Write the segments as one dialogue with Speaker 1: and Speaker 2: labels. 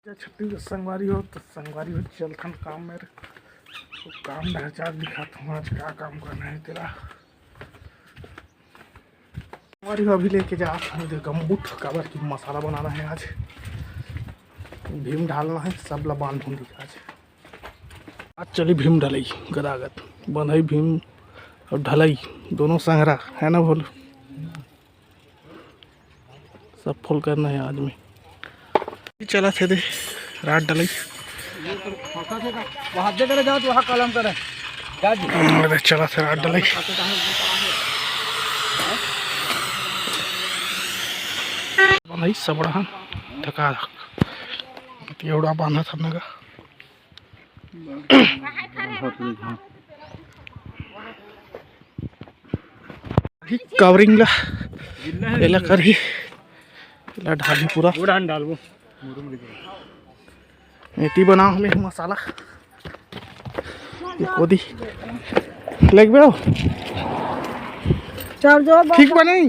Speaker 1: छत्तीसगढ़ संगवारी हो तो संगवारी हो चलथन काम मेरे तो काम ढांचा दिखाता हूँ आज क्या काम करना है तेरा। संगवारी हो अभी लेके जा गम्बूट काबर की मसाला बनाना है आज, भीम डालना है सब ला बांध दूंगी आज चली भीम ढलई गदागद बंधई भीम और ढलई दोनों संगरा है ना बोलो, सब फुल करना है आज में। चला थे दे रात डलई चला थे रात डलई बनाई सबड़ा थका एवढा बांधा था नगा कवरिंग ला एला करी एला ढाली पूरा उड़ान डालबो एती बनाओ हमें मसाला कोदी लगबे ठीक बनाई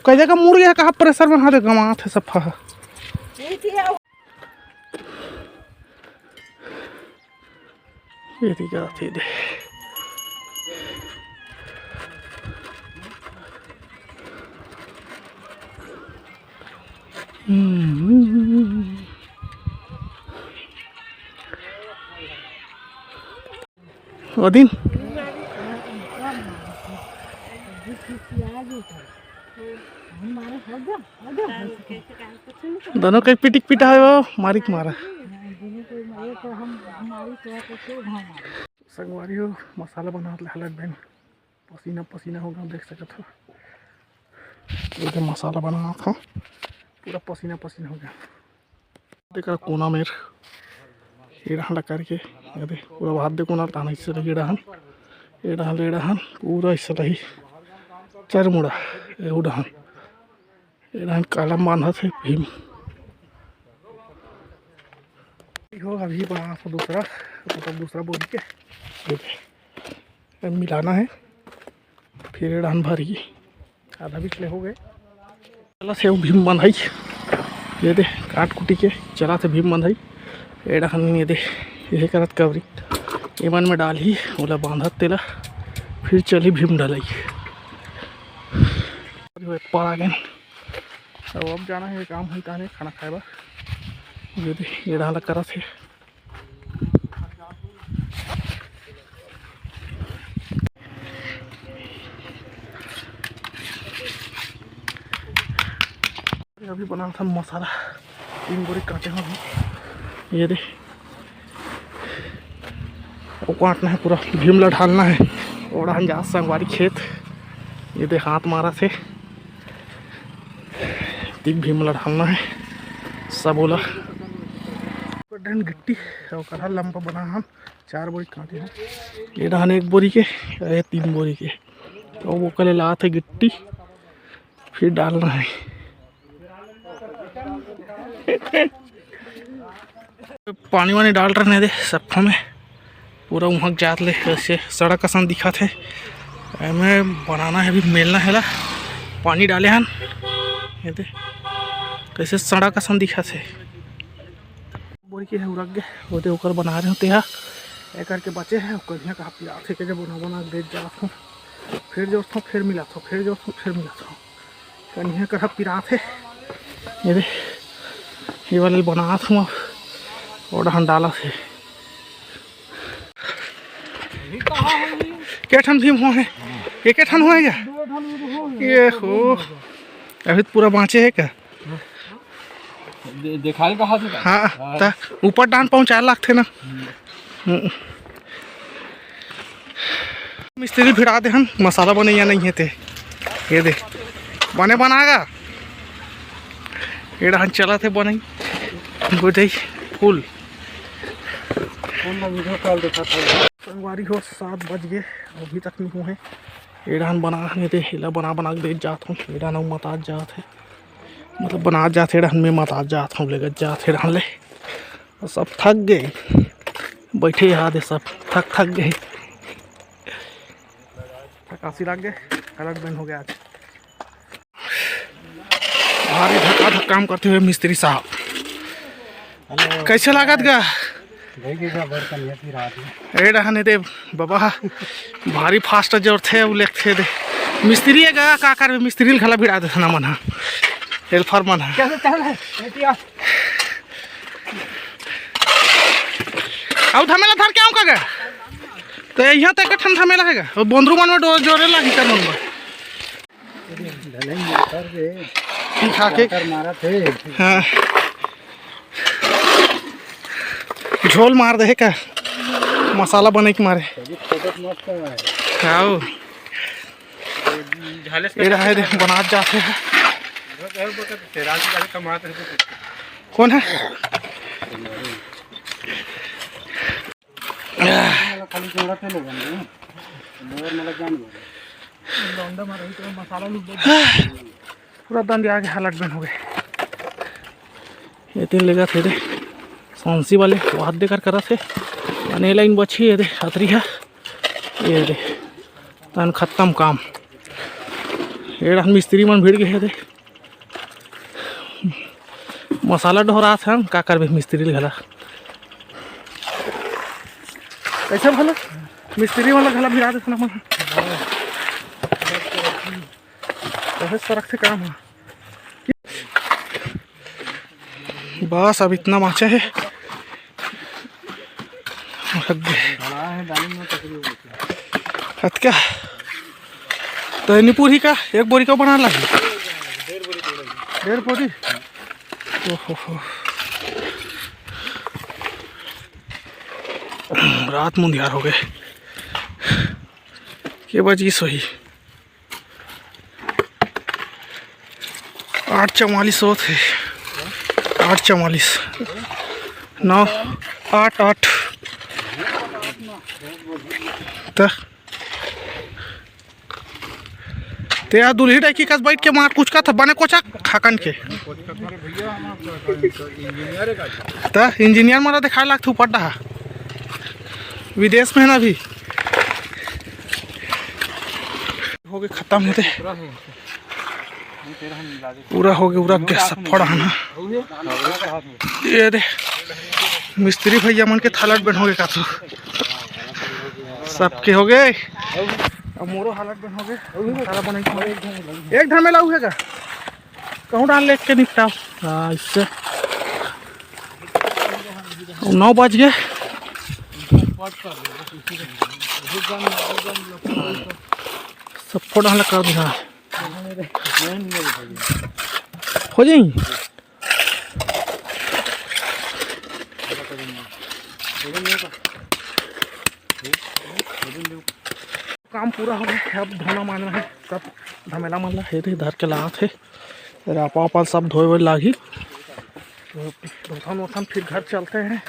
Speaker 1: कई जगह मुड़ गया कहाँ प्रेशर बना दे गमा थे सफा ये क्या थी दे दिन दोनों के पिटिक पिटा है वो मारिक मारा संगवारी हो मसाला बना हालत बहन पसीना पसीना होगा देख सकते हो तो मसाला बना था पूरा पसीना पसीना हो गया देख कोना मेर ये रहन करके पूरा भात दे कोना ताना इससे लगी रहन ये रहन पूरा इससे लगी चरमुड़ा ये उड़हन ये रहन कलम बांधा थे भीम हो अभी बना था दूसरा मतलब दूसरा बोरी के मिलाना है फिर रहन भरी आधा बिचले हो गए चला से भीम बंधाई ये दे काट कुटी के चला से भीम बंधाई ये रहन ये दे यही करत कवरी ईमान में डाल ही ओला बांधत तेला फिर चली भीम डलाई पर आ गए अब जाना है काम है ताने खाना खाए बा ये दे ये डाला करत है अभी बना था मसाला 3 बोरी काटे हैं ये दे वो काटना है पूरा भीमला ढालना है और जा संगवारी खेत ये दे हाथ मारा थे तीन भीमला ढालना है सब बोला गिट्टी और लंबा बना हम 4 बोरी काटे हैं ये डाल 1 बोरी के ये 3 बोरी के तो वो कल ला थे गिट्टी फिर डालना है पानी वानी डाल रहे दे सफा में पूरा वहाँ जात ले ऐसे सड़क आसान दिखा थे हमें बनाना है अभी मेलना है ला पानी डाले हन ये दे कैसे सड़क आसान दिखा थे बोरी के उड़क गए वो दे ओकर बना रहे होते हैं एक करके बचे हैं कहीं कहा पिला थे के जब बना दे जा फिर जो फिर मिला था फिर जो फिर मिला था कहीं कहा पिरा थे ये दे ये वाले बना था और हम डाला थे क्या ठन भीम हुआ है ये क्या ठन हुआ है क्या ये हो अभी पूरा बाँचे है क्या
Speaker 2: देखा कहा से
Speaker 1: हाँ ता ऊपर डान पहुँचा लाख थे ना मिस्त्री भिड़ा दे हम मसाला बने या नहीं है ते ये दे बने बनागा ये डान चला थे बने गोदई फूल संगवारी हो 7 बज गए अभी तक नहीं हुए ये डान बनाने दे हिला बना दे जाता हूँ ये डान मतात जात है मतलब बना जाते रहन में मतात जात हूँ लेकर जाते रहन ले और सब थक गए बैठे याद है सब थक गए थकासी लग गए अलग दिन हो गया आज भारी धक्का काम करते हुए मिस्त्री साहब कैसे लागत गा ए रहने दे बाबा भारी फास्ट जोर थे वो लेते दे मिस्त्री गा का कर मिस्त्री खला भिड़ा दे ना मन हेल्पर मन आउ थमेला थर क्या का गा तो यहाँ तक ठंड थमेला है गा और बंदरू मन में जोरे लागी कर मन में खा के मारा थे हाँ झोल मार दे का मसाला बने के मारे खाओ ये रहा है बना जाते हैं कौन है पूरा दंड आगे हालत बन हो गए ये तीन लेगा थे दे सांसी वाले हाथ देकर करा थे अने लाइन बची है दे खतरी है ये दे तन खत्म काम ये मिस्त्री मन भिड़ गए दे मसाला ढोरा था का कर मिस्त्री घला कैसे भला मिस्त्री वाला घला भिड़ा देता ना मन सड़क से काम है बस अब इतना माचा है क्या तो निपुर ही का एक बोरी का बना लगी 1.5 बोरी ओहो रात मुंदियार हो गए के बजी सोई 8:44 होते 8:44 9 8 ते यार दूल्ही टाइकी कस बैठ के मार कुछ का था बने कोचा खाकन के तो इंजीनियर मारा दिखा लाग तू पढ़ा विदेश में है ना अभी हो गए खत्म होते पूरा हो गया पूरा गैस सब फोड़ा है ना ये दे मिस्त्री भैया मन के थालत बन हो गए का तो सबके हो गए अब मोरो हालत बन हो गए सारा बन एक धर में लाऊ है का कहूँ डाल ले के निपटाओ हाँ इससे 9 बज गए सब फोड़ा हल्ला कर दिया हो जाए काम पूरा हो गया अब धोना मारना है सब धमेला मारना है धर के ला थे रापा वापा सब धोए हुए लागी धोथन वोथन फिर घर चलते हैं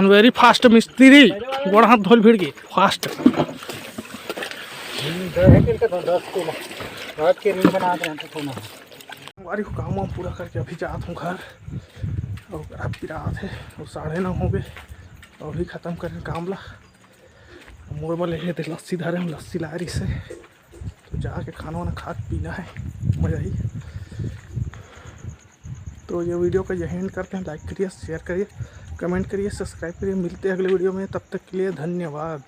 Speaker 1: वेरी फास्ट मिस्त्री गोड़ हाथ धोल भिड़ गई फास्ट हमारी काम वाम पूरा करके अभी जाता हूँ घर और अभी रात है और 9:30 हो गए अभी ख़त्म करें काम ला मोर बोले थे लस्सी धरे हम लस्सी ला रही से तो जाके खाना वाना खा पीना है मज़ा ही। तो ये वीडियो का यही एंड करते हैं। लाइक करिए, शेयर करिए, कमेंट करिए, सब्सक्राइब करिए। मिलते हैं अगले वीडियो में, तब तक के लिए धन्यवाद।